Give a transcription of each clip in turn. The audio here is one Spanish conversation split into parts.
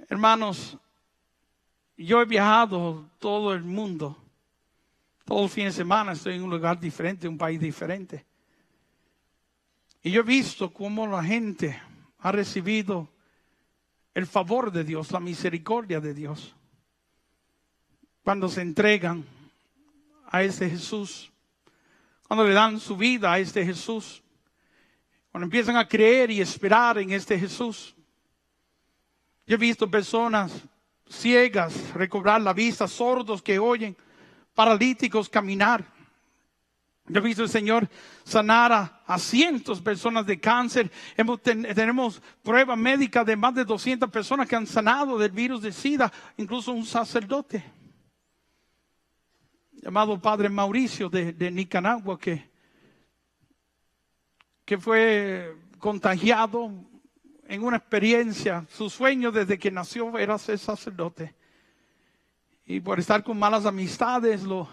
Hermanos, yo he viajado todo el mundo. Todo el fin de semana estoy en un lugar diferente, un país diferente. Y yo he visto cómo la gente ha recibido el favor de Dios, la misericordia de Dios, cuando se entregan a este Jesús, cuando le dan su vida a este Jesús, cuando empiezan a creer y esperar en este Jesús. Yo he visto personas ciegas recobrar la vista, sordos que oyen, paralíticos caminar. Yo he visto el Señor sanar a cientos de personas de cáncer. Tenemos prueba médica de más de 200 personas que han sanado del virus de SIDA, incluso un sacerdote llamado Padre Mauricio de Nicaragua que fue contagiado en una experiencia. Su sueño desde que nació era ser sacerdote. Y por estar con malas amistades lo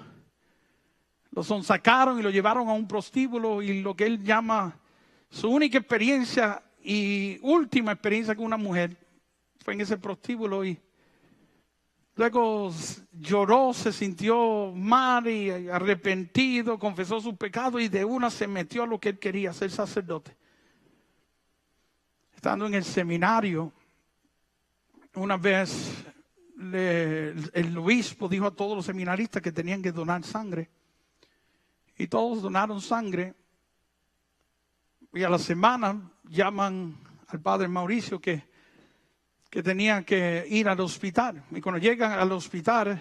sonsacaron y lo llevaron a un prostíbulo, y lo que él llama su única experiencia y última experiencia con una mujer fue en ese prostíbulo. Y luego lloró, se sintió mal y arrepentido, confesó su pecado y de una se metió a lo que él quería, ser sacerdote. Estando en el seminario, una vez el obispo dijo a todos los seminaristas que tenían que donar sangre. Y todos donaron sangre. Y a la semana llaman al Padre Mauricio que tenía que ir al hospital. Y cuando llegan al hospital,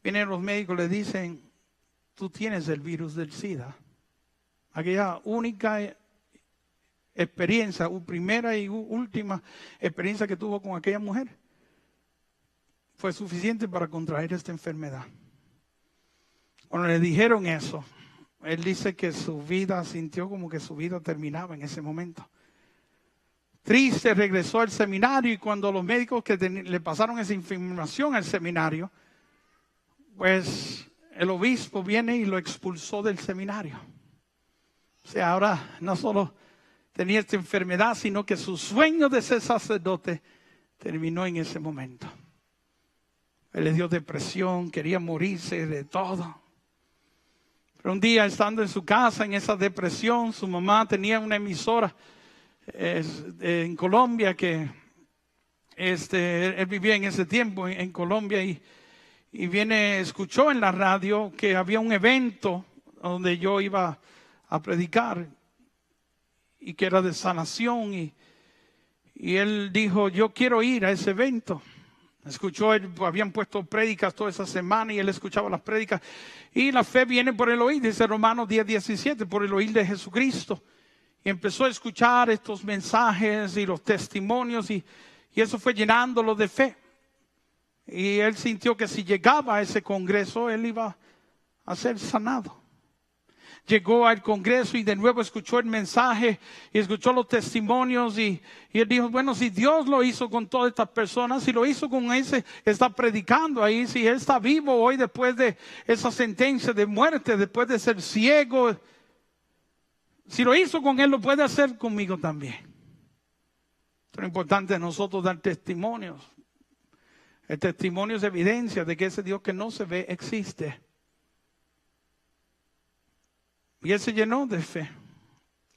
vienen los médicos y le dicen: tú tienes el virus del SIDA. Aquella única experiencia, primera y última experiencia que tuvo con aquella mujer, fue suficiente para contraer esta enfermedad. Cuando le dijeron eso, él dice que su vida, sintió como que su vida terminaba en ese momento. Triste, regresó al seminario, y cuando los médicos que le pasaron esa información al seminario, pues el obispo viene y lo expulsó del seminario. O sea, ahora no solo tenía esta enfermedad, sino que su sueño de ser sacerdote terminó en ese momento. Él le dio depresión, quería morirse de todo. Pero un día, estando en su casa, en esa depresión, su mamá tenía una emisora en Colombia, que él vivía en ese tiempo en Colombia, y escuchó en la radio que había un evento donde yo iba a predicar y que era de sanación, y él dijo: yo quiero ir a ese evento. Escuchó, habían puesto prédicas toda esa semana y él escuchaba las prédicas. Y la fe viene por el oír, dice Romanos 10:17, por el oír de Jesucristo. Y empezó a escuchar estos mensajes y los testimonios, y eso fue llenándolo de fe. Y él sintió que si llegaba a ese congreso, él iba a ser sanado. Llegó al congreso y de nuevo escuchó el mensaje y escuchó los testimonios, y él dijo: bueno, si Dios lo hizo con todas estas personas, si lo hizo con ese, está predicando ahí, si él está vivo hoy después de esa sentencia de muerte, después de ser ciego, si lo hizo con él, lo puede hacer conmigo también. Es importante nosotros dar testimonios. El testimonio es evidencia de que ese Dios que no se ve existe. Y él se llenó de fe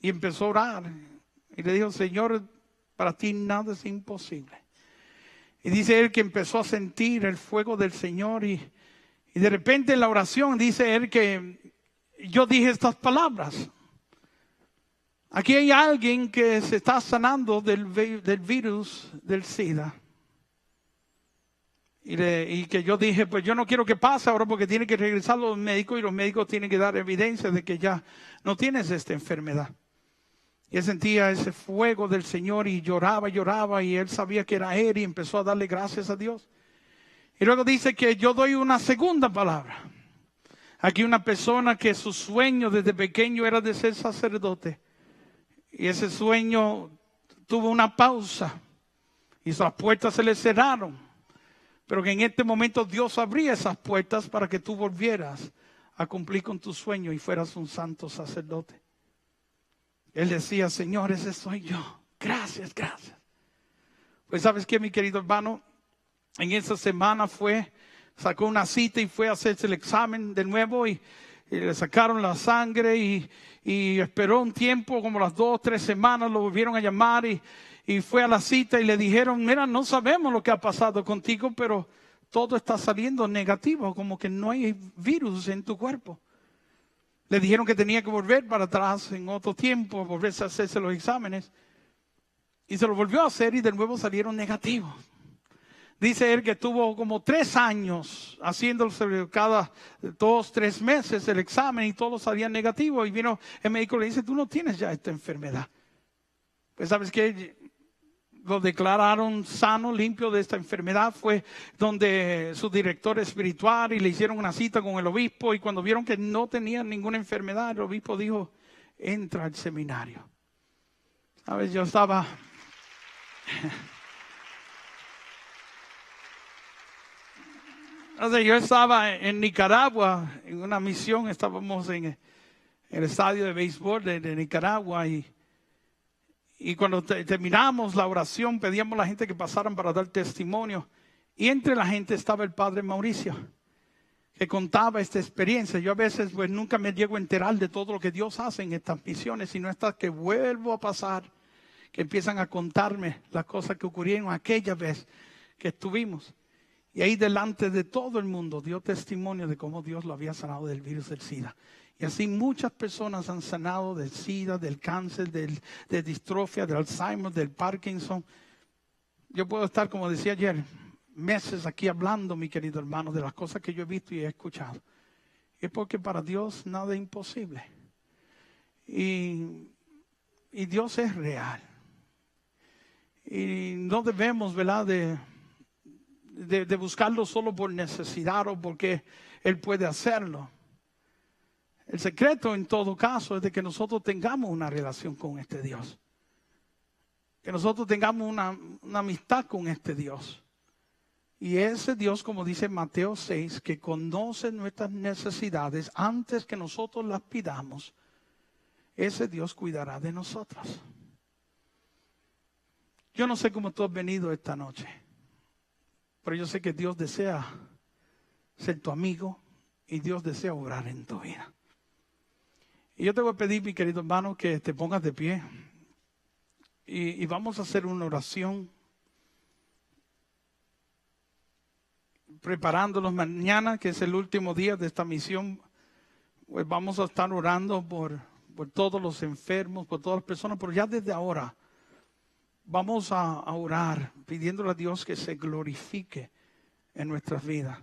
y empezó a orar. Y le dijo: Señor, para ti nada es imposible. Y dice él que empezó a sentir el fuego del Señor. Y de repente en la oración dice él que yo dije estas palabras: aquí hay alguien que se está sanando del virus del SIDA. Y que yo dije: pues yo no quiero que pase ahora, porque tiene que regresar los médicos y los médicos tienen que dar evidencia de que ya no tienes esta enfermedad. Y él sentía ese fuego del Señor y lloraba y él sabía que era él y empezó a darle gracias a Dios. Y luego dice que yo doy una segunda palabra. Aquí una persona que su sueño desde pequeño era de ser sacerdote, y ese sueño tuvo una pausa y las puertas se le cerraron. Pero que en este momento Dios abría esas puertas para que tú volvieras a cumplir con tu sueño y fueras un santo sacerdote. Él decía: Señor, ese soy yo. Gracias, gracias. Pues ¿sabes qué, mi querido hermano? En esa semana sacó una cita y fue a hacerse el examen de nuevo y le sacaron la sangre y esperó un tiempo, como las 2 o 3 semanas, lo volvieron a llamar y fue a la cita y le dijeron, mira, no sabemos lo que ha pasado contigo, pero todo está saliendo negativo, como que no hay virus en tu cuerpo. Le dijeron que tenía que volver para atrás en otro tiempo, volverse a hacerse los exámenes. Y se lo volvió a hacer y de nuevo salieron negativos. Dice él que tuvo como 3 años haciéndose cada 2, 3 meses el examen y todo salía negativo. Y vino el médico y le dice, tú no tienes ya esta enfermedad. Pues sabes que lo declararon sano, limpio de esta enfermedad. Fue donde su director espiritual y le hicieron una cita con el obispo. Y cuando vieron que no tenía ninguna enfermedad, el obispo dijo, entra al seminario. Sabes, yo estaba... Yo estaba en Nicaragua, en una misión, estábamos en el estadio de béisbol de Nicaragua y cuando terminamos la oración pedíamos a la gente que pasaran para dar testimonio y entre la gente estaba el padre Mauricio que contaba esta experiencia. Yo a veces pues nunca me llego a enterar de todo lo que Dios hace en estas misiones, sino hasta que vuelvo a pasar, que empiezan a contarme las cosas que ocurrieron aquella vez que estuvimos. Y ahí delante de todo el mundo dio testimonio de cómo Dios lo había sanado del virus del SIDA. Y así muchas personas han sanado del SIDA, del cáncer, de distrofia, del Alzheimer, del Parkinson. Yo puedo estar, como decía ayer, meses aquí hablando, mi querido hermano, de las cosas que yo he visto y he escuchado. Es porque para Dios nada es imposible. Y Dios es real. Y no debemos, ¿verdad?, de buscarlo solo por necesidad o porque Él puede hacerlo. El secreto en todo caso es de que nosotros tengamos una relación con este Dios. Que nosotros tengamos una amistad con este Dios. Y ese Dios, como dice Mateo 6, que conoce nuestras necesidades antes que nosotros las pidamos, ese Dios cuidará de nosotros. Yo no sé cómo tú has venido esta noche. Pero yo sé que Dios desea ser tu amigo y Dios desea obrar en tu vida. Y yo te voy a pedir, mi querido hermano, que te pongas de pie y vamos a hacer una oración preparándonos mañana, que es el último día de esta misión. Pues vamos a estar orando por todos los enfermos, por todas las personas, pero ya desde ahora vamos a orar, pidiéndole a Dios que se glorifique en nuestras vidas,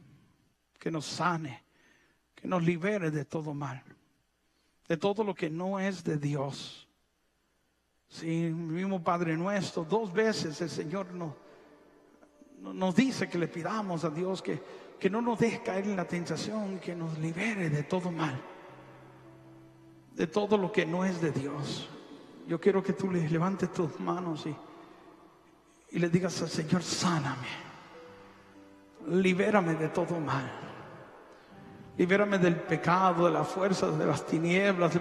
que nos sane, que nos libere de todo mal, de todo lo que no es de Dios. Sí, el mismo Padre Nuestro, 2 veces el Señor nos dice que le pidamos a Dios que no nos deje caer en la tentación, que nos libere de todo mal, de todo lo que no es de Dios. Yo quiero que tú le levantes tus manos y le digas al Señor, sáname, libérame de todo mal, libérame del pecado, de las fuerzas, de las tinieblas,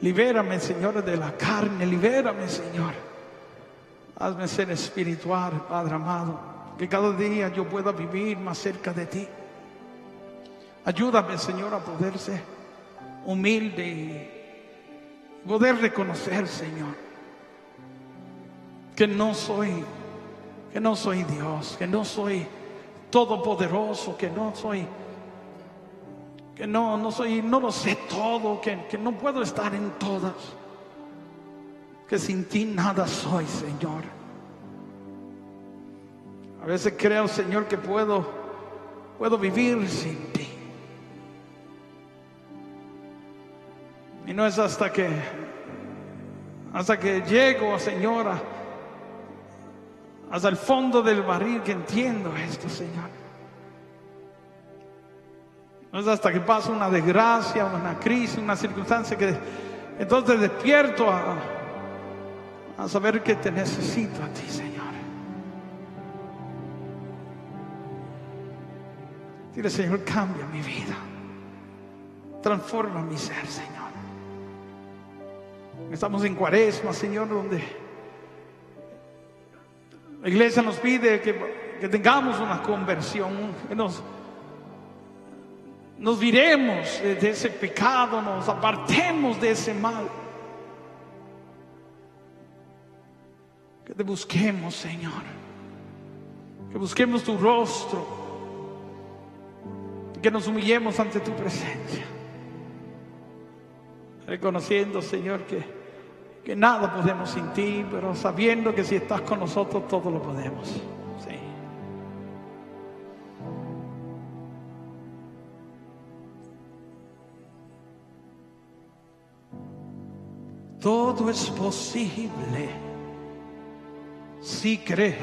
libérame, Señor, de la carne, libérame, Señor, hazme ser espiritual, Padre amado, que cada día yo pueda vivir más cerca de ti. Ayúdame, Señor, a poder ser humilde y poder reconocer, Señor, que no soy Dios, que no soy todopoderoso, que no lo sé todo, que no puedo estar en todas, que sin ti nada soy, Señor. A veces creo, Señor, que puedo vivir sin ti. Y no es hasta que llego, Señora, hasta el fondo del barril que entiendo esto, Señor. No es hasta que pasa una desgracia, una crisis, una circunstancia que entonces despierto a saber que te necesito a ti, Señor. Dile, Señor, cambia mi vida, transforma mi ser, Señor. Estamos en Cuaresma, Señor, donde La iglesia nos pide que tengamos una conversión, que nos viremos de ese pecado, nos apartemos de ese mal. Que te busquemos, Señor. Que busquemos tu rostro. Que nos humillemos ante tu presencia. Reconociendo, Señor, que nada podemos sin ti, pero sabiendo que si estás con nosotros todo lo podemos. Sí. Todo es posible si crees.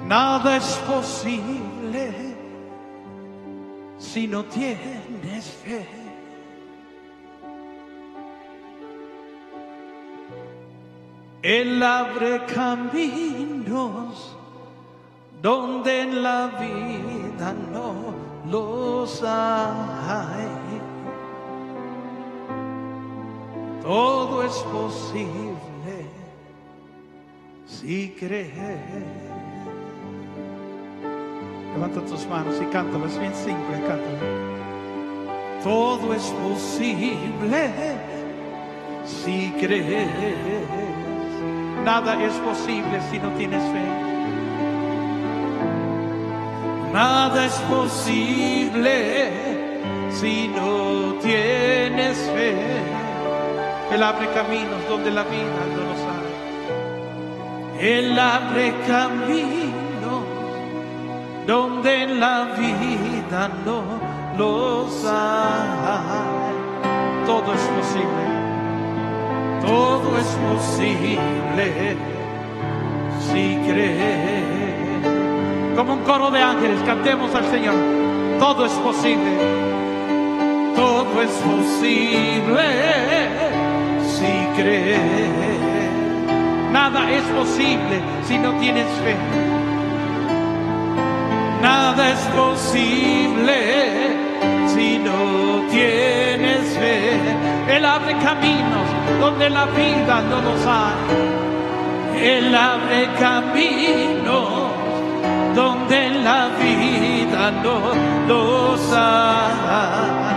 Nada es posible si no tienes fe. Él abre caminos donde en la vida no los hay. Todo es posible si crees. Levanta tus manos y cántalo, es bien simple, cántalo. Todo es posible si crees. Nada es posible si no tienes fe. Nada es posible si no tienes fe. Él abre caminos donde la vida no los hay. Él abre caminos donde en la vida no los hay. Todo es posible. Todo es posible si crees. Como un coro de ángeles cantemos al Señor. Todo es posible. Todo es posible si crees. Nada es posible si no tienes fe. Nada es posible si no tienes fe. Él abre caminos donde la vida no los hay. Él abre caminos donde la vida no los hay.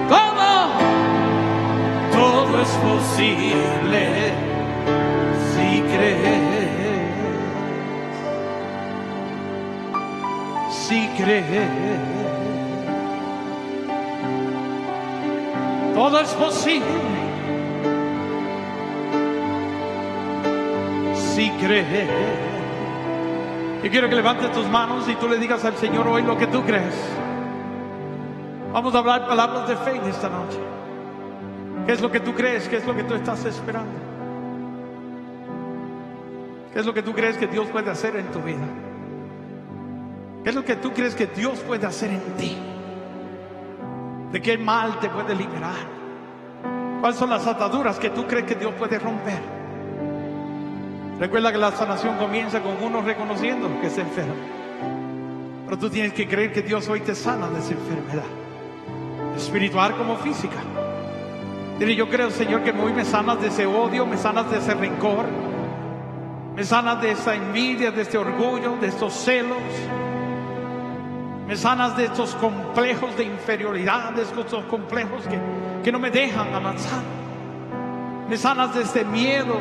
¿Cómo? Todo es posible si crees. Si crees, todo es posible. Si crees, yo quiero que levantes tus manos y tú le digas al Señor hoy lo que tú crees. Vamos a hablar palabras de fe en esta noche. ¿Qué es lo que tú crees? ¿Qué es lo que tú estás esperando? ¿Qué es lo que tú crees que Dios puede hacer en tu vida? ¿Qué es lo que tú crees que Dios puede hacer en ti? ¿De qué mal te puede liberar? ¿Cuáles son las ataduras que tú crees que Dios puede romper? Recuerda que la sanación comienza con uno reconociendo que es enfermo. Pero tú tienes que creer que Dios hoy te sana de esa enfermedad, espiritual como física. Dile: yo creo, Señor, que hoy me sanas de ese odio, me sanas de ese rencor, me sanas de esa envidia, de este orgullo, de estos celos. Me sanas de estos complejos de inferioridad, de estos complejos que no me dejan avanzar. Me sanas de este miedo,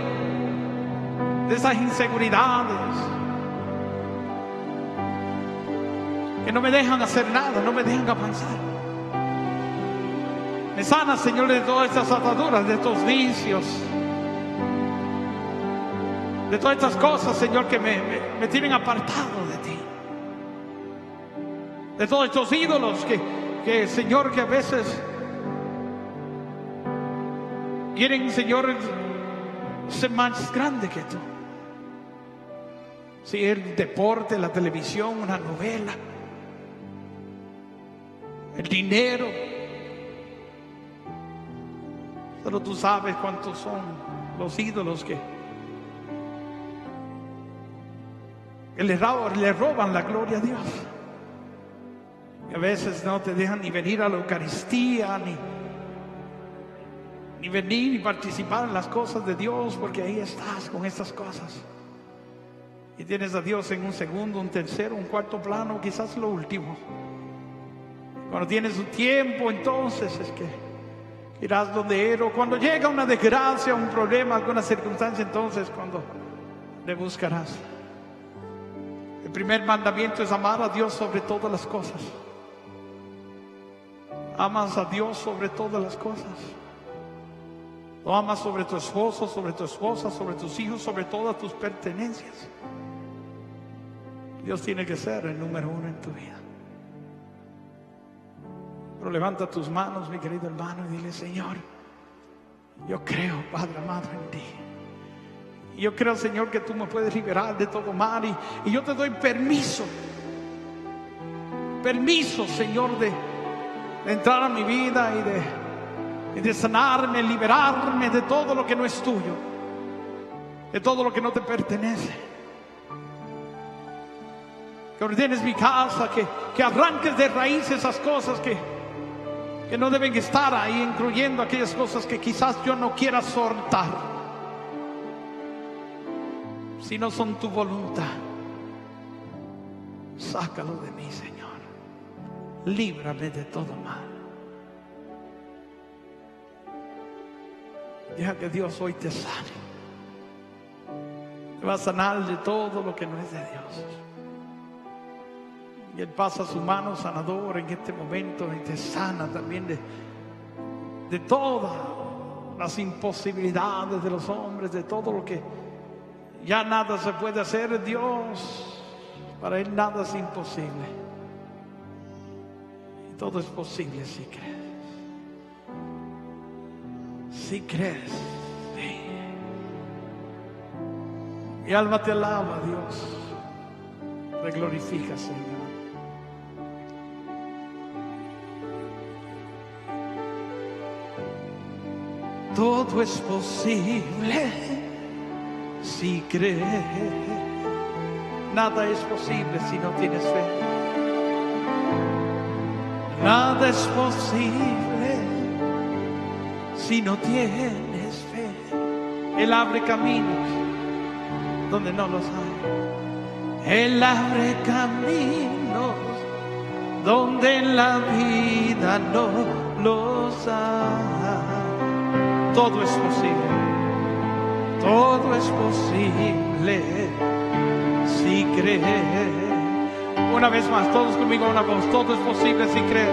de esas inseguridades que no me dejan hacer nada, no me dejan avanzar. Me sanas, Señor, de todas estas ataduras, de estos vicios, de todas estas cosas, Señor, que me tienen apartado de ti. De todos estos ídolos que Señor, que a veces quieren, Señor, ser más grande que tú. Si el deporte, la televisión, una novela, el dinero. Solo tú sabes cuántos son los ídolos que le roban la gloria a Dios. Y a veces no te dejan ni venir a la Eucaristía, ni venir y participar en las cosas de Dios, porque ahí estás con estas cosas. Y tienes a Dios en un segundo, un tercero, un cuarto plano, quizás lo último. Cuando tienes su tiempo, entonces es que irás donde Él. O cuando llega una desgracia, un problema, alguna circunstancia, entonces cuando le buscarás. El primer mandamiento es amar a Dios sobre todas las cosas. Amas a Dios sobre todas las cosas. Lo amas sobre tu esposo, sobre tu esposa, sobre tus hijos, sobre todas tus pertenencias. Dios tiene que ser el número uno en tu vida. Pero levanta tus manos, mi querido hermano, y dile: Señor, yo creo, Padre amado, en ti. Y yo creo, Señor, que tú me puedes liberar de todo mal. Y yo te doy permiso, Señor, de entrar a mi vida y de sanarme, liberarme de todo lo que no es tuyo, de todo lo que no te pertenece. Que ordenes mi casa, que arranques de raíz esas cosas que no deben estar ahí, incluyendo aquellas cosas que quizás yo no quiera soltar, si no son tu voluntad. Sácalo de mí, Señor. Líbrame de todo mal. Deja que Dios hoy te sane. Te va a sanar de todo lo que no es de Dios. Y Él pasa su mano sanadora en este momento y te sana también de todas las imposibilidades de los hombres, de todo lo que ya nada se puede hacer. Dios, para Él nada es imposible. Y todo es posible si crees. Si crees. Sí. Mi alma te alaba, Dios. Te glorifica, Señor. Todo es posible si crees. Nada es posible si no tienes fe. Nada es posible si no tienes fe. Él abre caminos donde no los hay. Él abre caminos donde en la vida no los hay. Todo es posible. Todo es posible si crees. Una vez más, todos conmigo, una voz. Todo es posible si crees.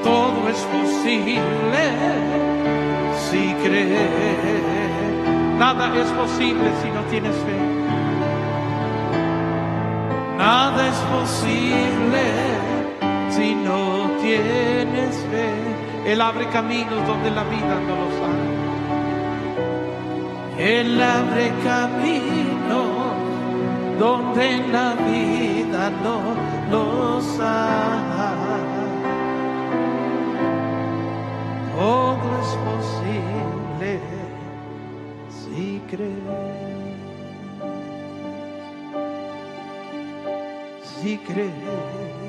Todo es posible si crees. Nada es posible si no tienes fe. Nada es posible si no tienes fe. Él abre caminos donde la vida no los hay. Él abre caminos donde en la vida no los hay. Todo es posible si crees. Si crees.